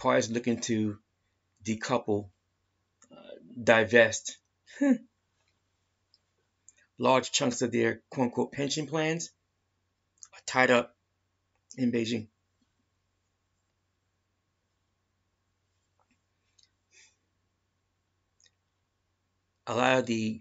parties looking to decouple, divest large chunks of their quote-unquote pension plans are tied up in Beijing. A lot of the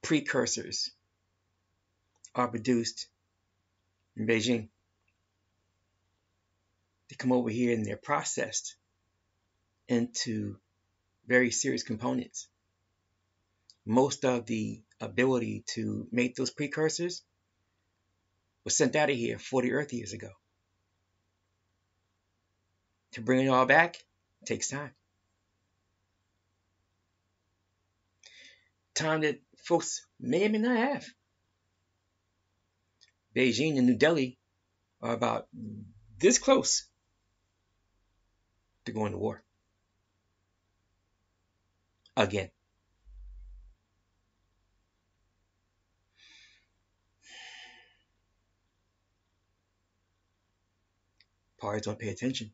precursors are produced in Beijing. They come over here and they're processed into very serious components. Most of the ability to make those precursors was sent out of here 40 Earth years ago. To bring it all back takes time. Time that folks may or may not have. Beijing and New Delhi are about this close to going to war. Again. Parties don't pay attention,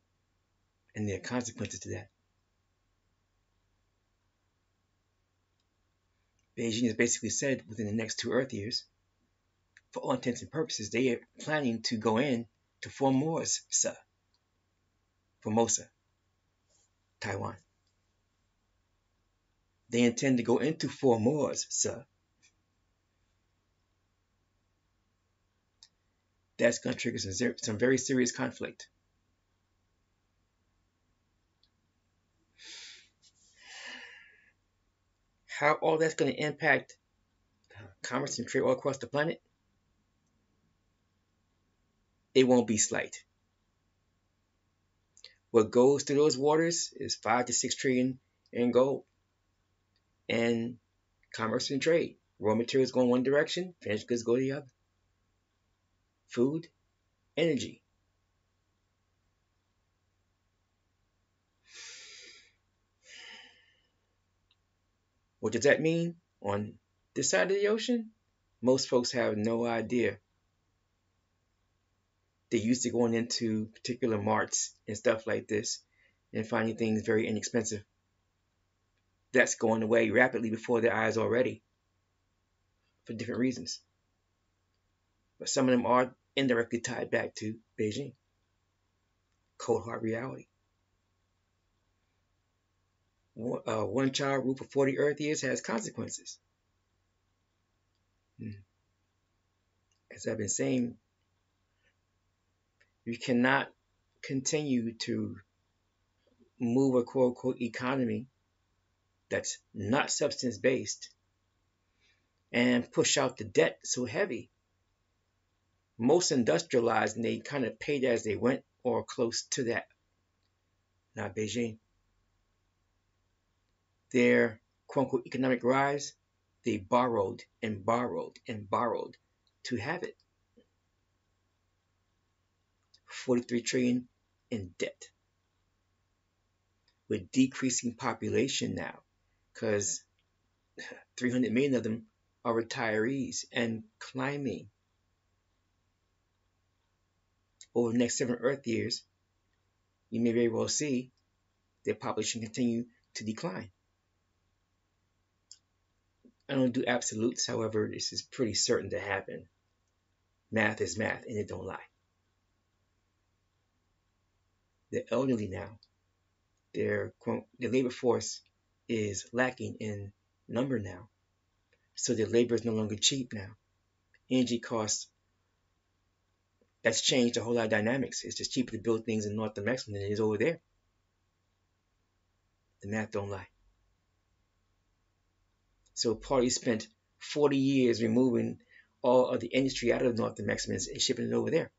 and there are consequences to that. Beijing has basically said within the next 2 Earth years, for all intents and purposes, they are planning to go in to Formosa, Taiwan. They intend to go into Formosa. That's going to trigger some very serious conflict. How all that's going to impact commerce and trade all across the planet, it won't be slight. What goes through those waters is 5 to 6 trillion in gold. And commerce and trade. Raw materials go in one direction, finished goods go the other. Food, energy. What does that mean on this side of the ocean? Most folks have no idea. They're used to going into particular marts and stuff like this and finding things very inexpensive. That's going away rapidly before their eyes already for different reasons. But some of them are indirectly tied back to Beijing. Cold hard reality. One child rule for 40 Earth years has consequences. As I've been saying, you cannot continue to move a quote-unquote economy that's not substance-based and push out the debt so heavy. Most industrialized, and they kind of paid as they went or close to that. Not Beijing. Their quote-unquote economic rise, they borrowed and borrowed and borrowed to have it. 43 trillion in debt. With decreasing population now, because 300 million of them are retirees and climbing. Over the next 7 Earth years, you may very well see their population continue to decline. I don't do absolutes, however, this is pretty certain to happen. Math is math, and it don't lie. The elderly now, their labor force is lacking in number now. So their labor is no longer cheap now. Energy costs, that's changed a whole lot of dynamics. It's just cheaper to build things in Northern-Amexem than it is over there. The math don't lie. So parties spent 40 years removing all of the industry out of Northern-Amexem and shipping it over there.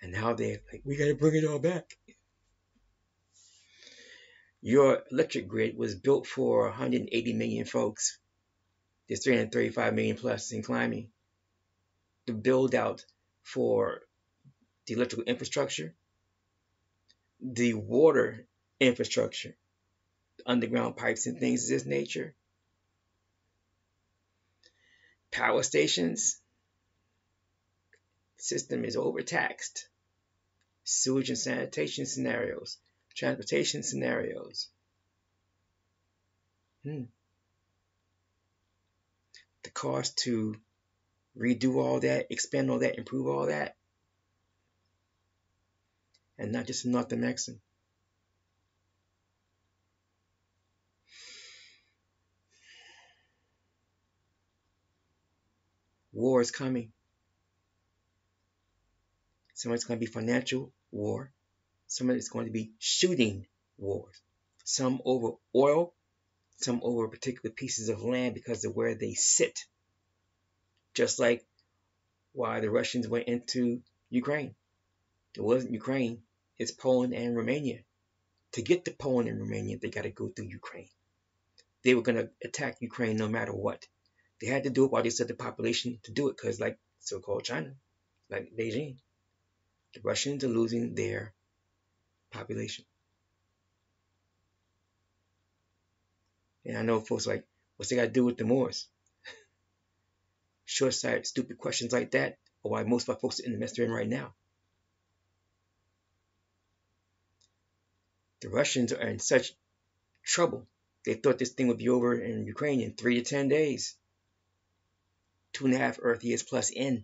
And now they're like, we got to bring it all back. Your electric grid was built for 180 million folks. There's 335 million plus and climbing. The build out for the electrical infrastructure, the water infrastructure, underground pipes and things of this nature, power stations, the system is overtaxed. sewage and sanitation scenarios, transportation scenarios. The cost to redo all that, expand all that, improve all that, and not just in North-Amexem. War is coming. Some of it's going to be financial war. Some of it's going to be shooting wars. Some over oil, some over particular pieces of land because of where they sit. Just like why the Russians went into Ukraine. It wasn't Ukraine, it's Poland and Romania. To get to Poland and Romania, they got to go through Ukraine. They were going to attack Ukraine no matter what. They had to do it while they set the population to do it because like so-called China, like Beijing, the Russians are losing their population. And I know folks like, what's they got to do with the Moors? Short-sighted, stupid questions like that are why most of our folks are in the mess they're in right now. The Russians are in such trouble. They thought this thing would be over in Ukraine in 3 to 10 days. 2.5 Earth years plus in.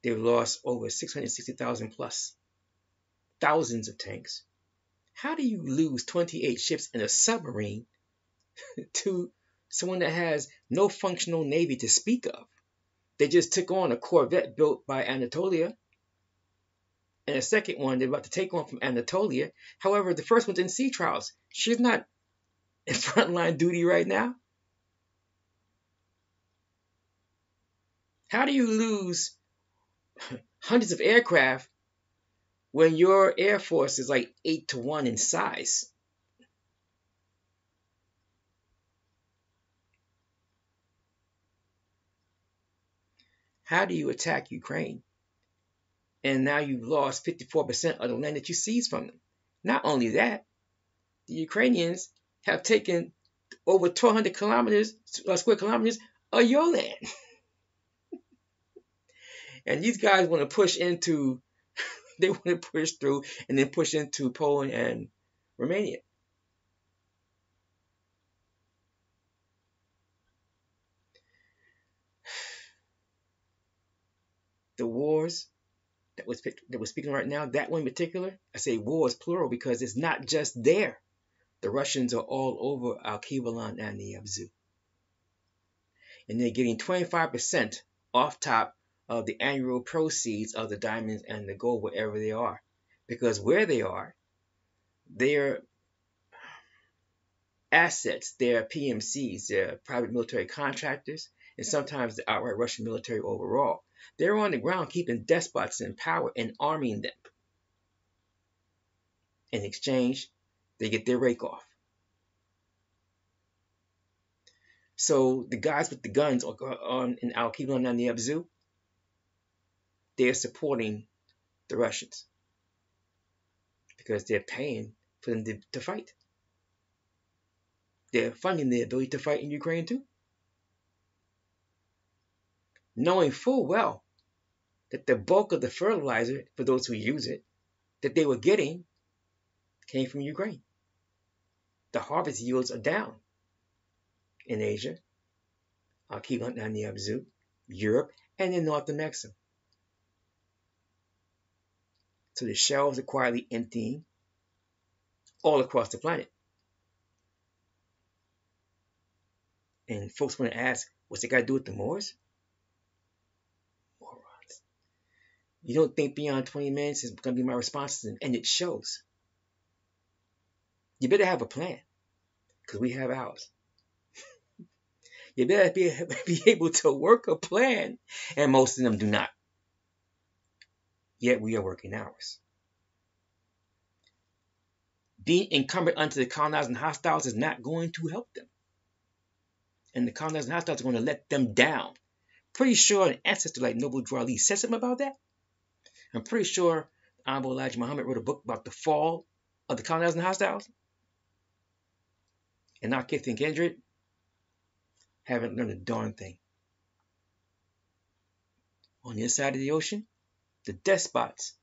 They've lost over 660,000 plus. Thousands of tanks. How do you lose 28 ships in a submarine to someone that has no functional navy to speak of? They just took on a corvette built by Anatolia. And a second one they're about to take on from Anatolia. However, the first one's in sea trials. She's not in frontline duty right now. How do you lose hundreds of aircraft when your Air Force is like 8 to 1 in size? How do you attack Ukraine? And now you've lost 54% of the land that you seized from them. Not only that, the Ukrainians have taken over 1,200 square kilometers of your land. And these guys want to push into, they want to push through and then push into Poland and Romania. The wars that we're speaking right now, that one in particular, I say wars plural because it's not just there. The Russians are all over Alkebu-lan and the Ab.Zu. And they're getting 25% off top of the annual proceeds of the diamonds and the gold wherever they are. Because where they are, their assets, their PMCs, their private military contractors, and sometimes the outright Russian military overall. They're on the ground keeping despots in power and arming them. In exchange, they get their rake off. So the guys with the guns on in Alkebu-lan and the Ab.Zu, they're supporting the Russians because they're paying for them to fight. They're funding their ability to fight in Ukraine too. Knowing full well that the bulk of the fertilizer, for those who use it, that they were getting came from Ukraine. The harvest yields are down in Asia, Alkebu-lan and the Ab.Zu, Europe, and in North-Amexem. So the shelves are quietly emptying all across the planet. And folks want to ask, what's it got to do with the Moors? Morons. You don't think beyond 20 minutes is going to be my response, and it shows. You better have a plan, because we have ours. You better be able to work a plan, and most of them do not. Yet we are working ours. Being incumbent unto the colonized and hostiles is not going to help them. And the colonized and hostiles are going to let them down. Pretty sure an ancestor like Noble Drew Ali said something about that. I'm pretty sure Honorable Elijah Muhammad wrote a book about the fall of the colonized and hostiles. And our kith and kindred haven't learned a darn thing. On the other side of the ocean, the despots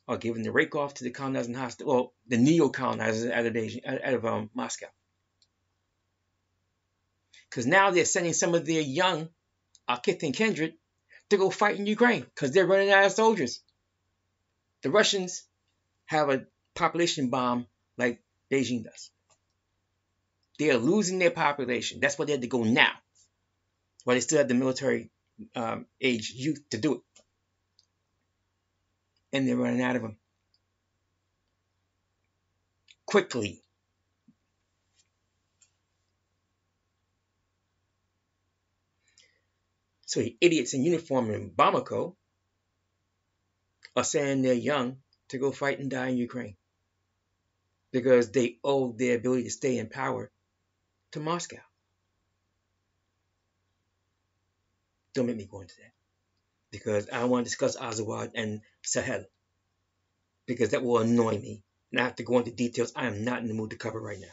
are giving the rake off to the colonizing hostile, well, the neo-colonizers out of Beijing, out of Moscow. Because now they're sending some of their young kith and kindred to go fight in Ukraine because they're running out of soldiers. The Russians have a population bomb like Beijing does. They are losing their population. That's why they had to go now. While they still have the military age youth to do it. And they're running out of them. Quickly. So the idiots in uniform in Bamako are sending their young to go fight and die in Ukraine. Because they owe their ability to stay in power to Moscow. Don't make me go into that. Because I don't want to discuss Azawad and Sahel. Because that will annoy me. And I have to go into details I am not in the mood to cover right now.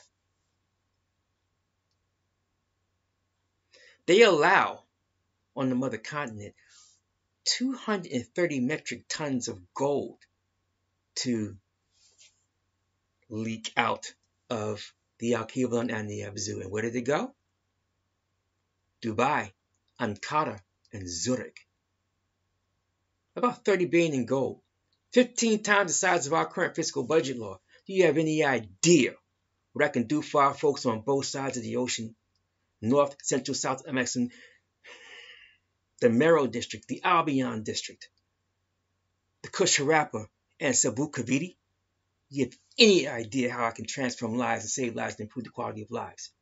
They allow, on the mother continent, 230 metric tons of gold to leak out of the Alkebu-lan and the Ab.Zu. And where did it go? Dubai, Ankara, and Zurich. About 30 billion in gold. 15 times the size of our current fiscal budget law. Do you have any idea what I can do for our folks on both sides of the ocean? North, Central, South Amexem, the Mero district, the Albion district, the Cush-Harappa, and Sabu-Kaviti? You have any idea how I can transform lives and save lives and improve the quality of lives?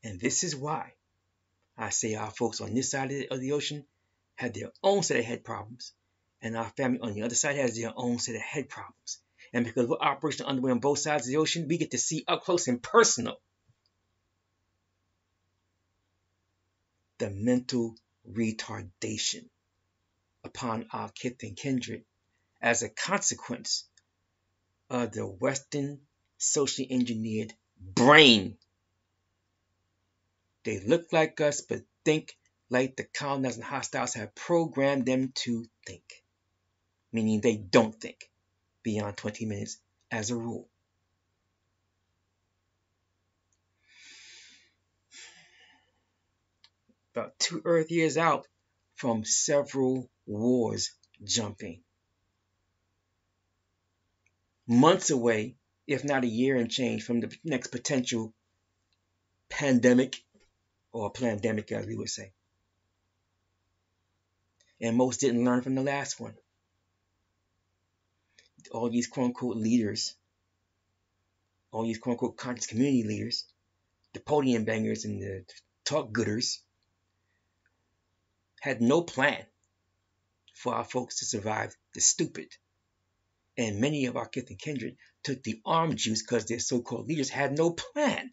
And this is why I say our folks on this side of the ocean had their own set of head problems, and our family on the other side has their own set of head problems. And because we're operational underway on both sides of the ocean, we get to see up close and personal the mental retardation upon our kith and kindred as a consequence of the Western socially engineered brain. They look like us, but think like the colonizing hostiles have programmed them to think. Meaning they don't think beyond 20 minutes as a rule. About 2 Earth years out from several wars jumping. Months away, if not a year and change, from the next potential pandemic, or plandemic as we would say. And most didn't learn from the last one. All these quote-unquote leaders, all these quote-unquote conscious community leaders, the podium bangers and the talk gooders, had no plan for our folks to survive the stupid. And many of our kith and kindred took the arm juice because their so-called leaders had no plan.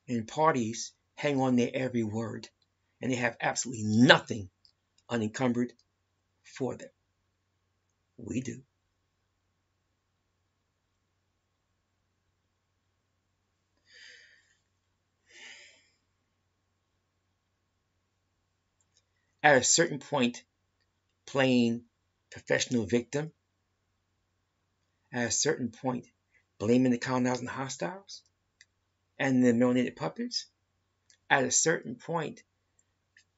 And parties hang on their every word, and they have absolutely nothing unencumbered for them. We do. At a certain point, playing professional victim, at a certain point, blaming the colonizing hostiles and the melanated puppets, at a certain point,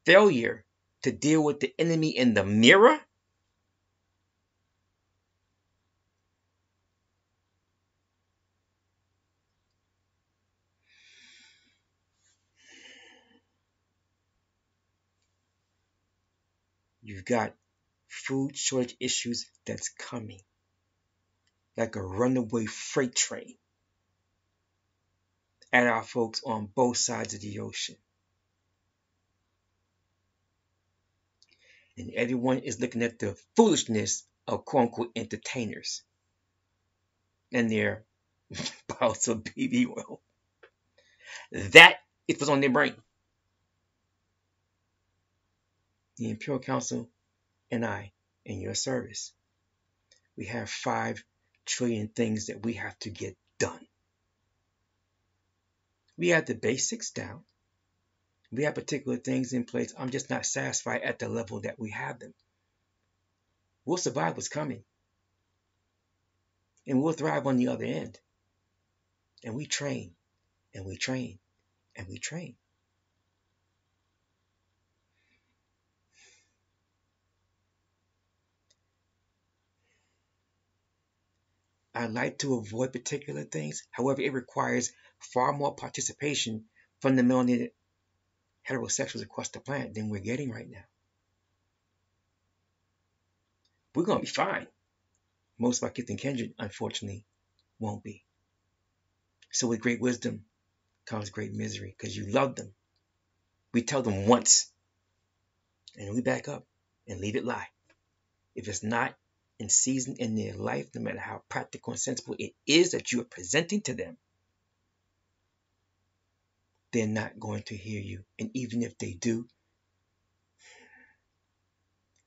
failure to deal with the enemy in the mirror, you've got food shortage issues that's coming like a runaway freight train at our folks on both sides of the ocean. And everyone is looking at the foolishness of quote-unquote entertainers and their bottles of baby oil. That is what's on their brain. The Imperial Council and I, in your service, we have 5 trillion things that we have to get done. We have the basics down. We have particular things in place. I'm just not satisfied at the level that we have them. We'll survive what's coming. And we'll thrive on the other end. And we train, and we train, and we train. I like to avoid particular things. However, it requires far more participation from the melanated heterosexuals across the planet than we're getting right now. We're going to be fine. Most of our kith and kindred, unfortunately, won't be. So with great wisdom comes great misery, because you love them. We tell them once, and we back up and leave it lie. If it's not in season in their life, no matter how practical and sensible it is that you are presenting to them, they're not going to hear you. And even if they do,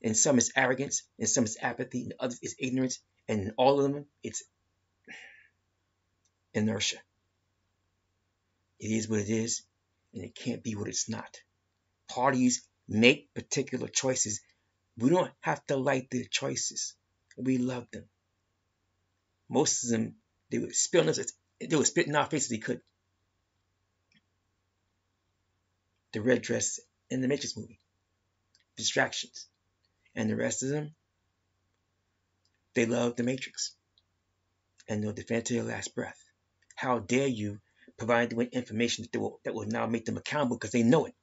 in some it's arrogance, in some it's apathy, in others it's ignorance, and in all of them it's inertia. It is what it is, and it can't be what it's not. Parties make particular choices. We don't have to like their choices. We love them. Most of them, they would spit in our faces if they could. The red dress in the Matrix movie. Distractions. And the rest of them, they love the Matrix. And they'll defend to their last breath. How dare you provide them with information that will now make them accountable, because they know it.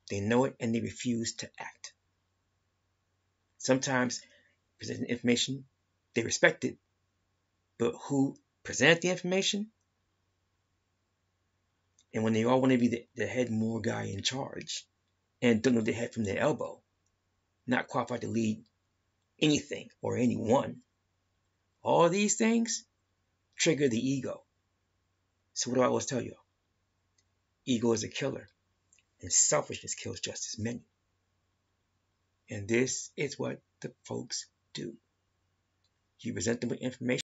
They know it and they refuse to act. Sometimes presenting information, they respect it, but who presented the information? And when they all want to be the head more guy in charge and don't know their head from their elbow, not qualified to lead anything or anyone, all these things trigger the ego. So what do I always tell you? Ego is a killer, and selfishness kills just as many. And this is what the folks do. You present them with information.